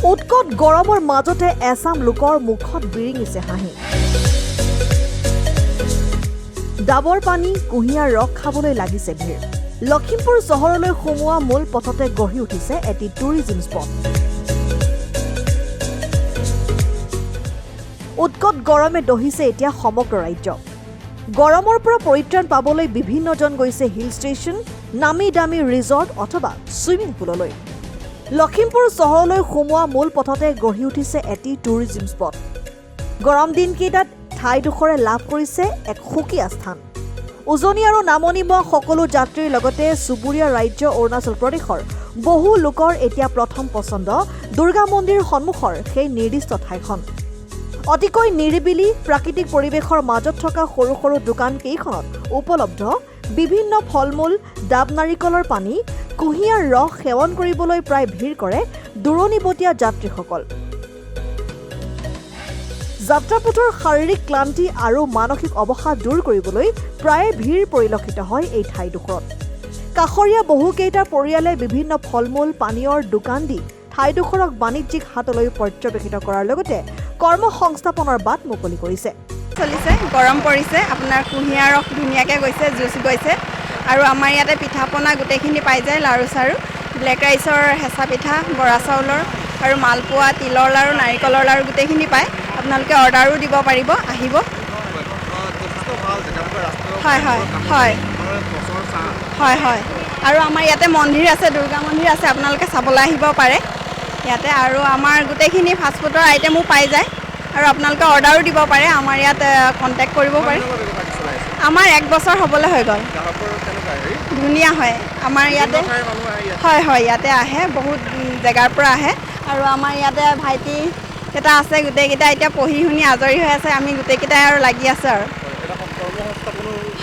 উৎকট গৰমৰ মাজতে এছাম লোকৰ মুখত বিৰিঙিছে হাঁহি। ডাবৰ পানী কুঁহিয়াৰ ৰস খাবলৈ লাগিছে ভিৰ। লখিমপুৰ চহৰলৈ সোমোৱা মূল পথতে গঢ়ি উঠিছে এটি টুৰিজিম স্পট। উৎকট গৰমে দহিছে এতিয়া সমগ্ৰ ৰাজ্য। গৰমৰ পৰা পৰিত্ৰাণ পাবলৈ বিভিন্নজন গৈছে হিল ষ্টেচন, নামী দামী ৰিজৰ্ট অথবা ছুইমিং পুললৈ। লখিমপুৰ চহৰলৈ সোমোৱা মূল পথতে গঢ়ি উঠিছে এটি টুৰিজিম স্পট। গৰম দিনকেইটাত ঠাইডোখৰে লাভ কৰিছে এক সুকীয়া স্থান। উজনি আৰু নামনিমুৱা সকলো যাত্ৰীৰ লগতে চুবুৰীয়া ৰাজ্য অৰুণাচল প্ৰদেশৰ বহু লোকৰ এতিয়া প্ৰথম পচন্দ দুৰ্গা মন্দিৰ সন্মুখৰ সেই নিৰ্দিষ্ট ঠাইখন। অতিকৈ নিৰিবিলি প্ৰাকৃতিক পৰিৱেশৰ মাজত থকা সৰু সৰু দোকান কেইখনত উপলব্ধ বিভিন্ন ফল-মূল, ডাব নাৰিকলৰ পানী, কুঁহিয়াৰ ৰস সেৱন কৰিবলৈ প্ৰায় ভিৰ কৰে দূৰণিবতীয়া যাত্ৰীসকল। যাত্ৰাপথৰ শাৰীৰিক ক্লান্তি আৰু মানসিক অৱসাদ দূৰ কৰিবলৈ প্ৰায়ে ভিৰ পৰিলক্ষিত হয় এই ঠাইডোখৰত। কাষৰীয়া বহুকেইটা পৰিয়ালে বিভিন্ন ফল-মূল, পানীয়ৰ দোকান দি ঠাইডোখৰক বাণিজ্যিক হাতলৈ পৰ্যবেক্ষিত কৰাৰ লগতে কৰ্মসংস্থাপনৰ বাট মুকলি কৰিছে। চলিছে, গৰম পৰিছে, আপোনাৰ কুঁহিয়াৰ ৰস ধুনীয়াকৈ গৈছে, জুচ গৈছে আৰু আমাৰ ইয়াতে পিঠা পনা গোটেইখিনি পাই যায়। লাড়ু চাৰু, ব্লেক ৰাইচৰ হেঁচা পিঠা, বৰা চাউলৰ আৰু মালপোৱা, তিলৰ লাড়ু, নাৰিকলৰ লাড়ু গোটেইখিনি পায়। আপোনালোকে অৰ্ডাৰো দিব পাৰিব, আহিব। হয় হয় হয় হয় হয় আৰু আমাৰ ইয়াতে মন্দিৰ আছে, দুৰ্গা মন্দিৰ আছে, আপোনালোকে চাবলৈ আহিব পাৰে ইয়াতে। আৰু আমাৰ গোটেইখিনি ফাষ্টফুডৰ আইটেমো পাই যায় আৰু আপোনালোকে অৰ্ডাৰো দিব পাৰে, আমাৰ ইয়াত কণ্টেক্ট কৰিব পাৰে। আমাৰ 1 বছৰ হ'বলৈ হৈ গ'ল। ধুনীয়া হয় আমাৰ ইয়াতে। হয় হয় ইয়াতে আহে, বহুত জেগাৰ পৰা আহে আৰু আমাৰ ইয়াতে ভাইটি কেইটা আছে, গোটেইকেইটা এতিয়া পঢ়ি শুনি আজৰি হৈ আছে, আমি গোটেইকেইটাই আৰু লাগি আছোঁ আৰু।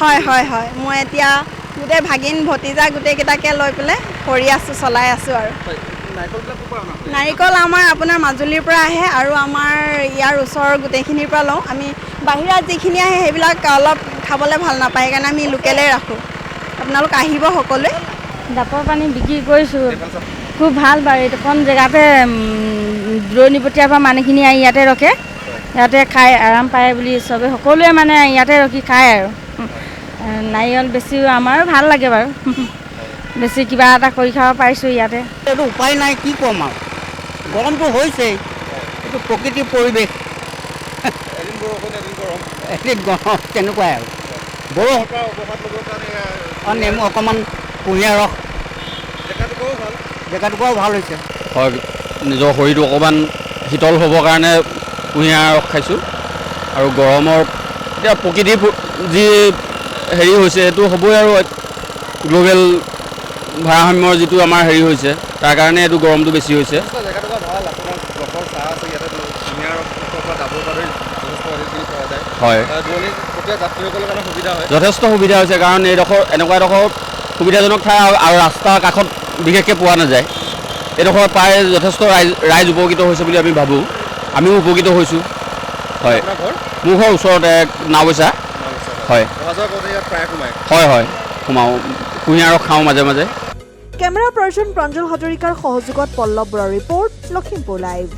হয় হয় হয় মই এতিয়া গোটেই ভাগিন ভতিজা গোটেইকেইটাকে লৈ পেলাই কৰি আছোঁ, চলাই আছোঁ আৰু। নাৰিকল আমাৰ আপোনাৰ মাজুলীৰ পৰা আহে আৰু আমাৰ ইয়াৰ ওচৰৰ গোটেইখিনিৰ পৰা লওঁ। আমি বাহিৰত যিখিনি আহে সেইবিলাক অলপ খাবলৈ ভাল নাপায়, সেইকাৰণে আমি লোকেলেই ৰাখোঁ। আপোনালোক আহিব সকলোৱে। ডাবৰ পানী বিক্ৰী কৰিছোঁ, খুব ভাল বাৰু। এইখন জেগাতে দূৰণিবতীয়াৰ পৰা মানুহখিনি আহি ইয়াতে ৰখে, ইয়াতে খাই আৰাম পায় বুলি চবে সকলোৱে মানে ইয়াতে ৰখি খায় আৰু। নাৰিকল বেছিও আমাৰো ভাল লাগে বাৰু, বেছি কিবা এটা কৰি খাব পাৰিছোঁ ইয়াতে। এইটো উপায় নাই, কি ক'ম আৰু, গৰমটো হৈছেই, এইটো প্ৰকৃতিৰ পৰিৱেশ। এদিন গৰম তেনেকুৱাই আৰু। নেমু অকণমান, কুঁহিয়াৰ ৰস, জেগাটুকুৰাও ভাল হৈছে। হয়, নিজৰ শৰীৰটো অকণমান শীতল হ'বৰ কাৰণে কুঁহিয়াৰ ৰস খাইছোঁ। আৰু গৰমৰ এতিয়া প্ৰকৃতিৰ যি হেৰি হৈছে সেইটো হ'বই আৰু, গ্ল'বেল ভাৰসাম্যৰ যিটো আমাৰ হেৰি হৈছে তাৰ কাৰণে এইটো গৰমটো বেছি হৈছে। হয়, যথেষ্ট সুবিধা হৈছে, কাৰণ এনেকুৱা এডোখৰ সুবিধাজনক ঠাই আৰু ৰাস্তাৰ কাষত বিশেষকৈ পোৱা নাযায়। এইডোখৰ প্ৰায় যথেষ্ট ৰাইজ উপকৃত হৈছে বুলি আমি ভাবোঁ, আমিও উপকৃত হৈছোঁ। হয়, মোৰ ঘৰ ওচৰতে নাওবৈচা। হয় হয় হয় সোমাওঁ, কুঁহিয়াৰ ৰস খাওঁ মাজে মাজে। কেমেৰা পাৰ্চন প্ৰাঞ্জল হাজৰিকাৰ সহযোগত পল্লৱ বৰাৰ ৰিপৰ্ট, লখিমপুৰ লাইভ।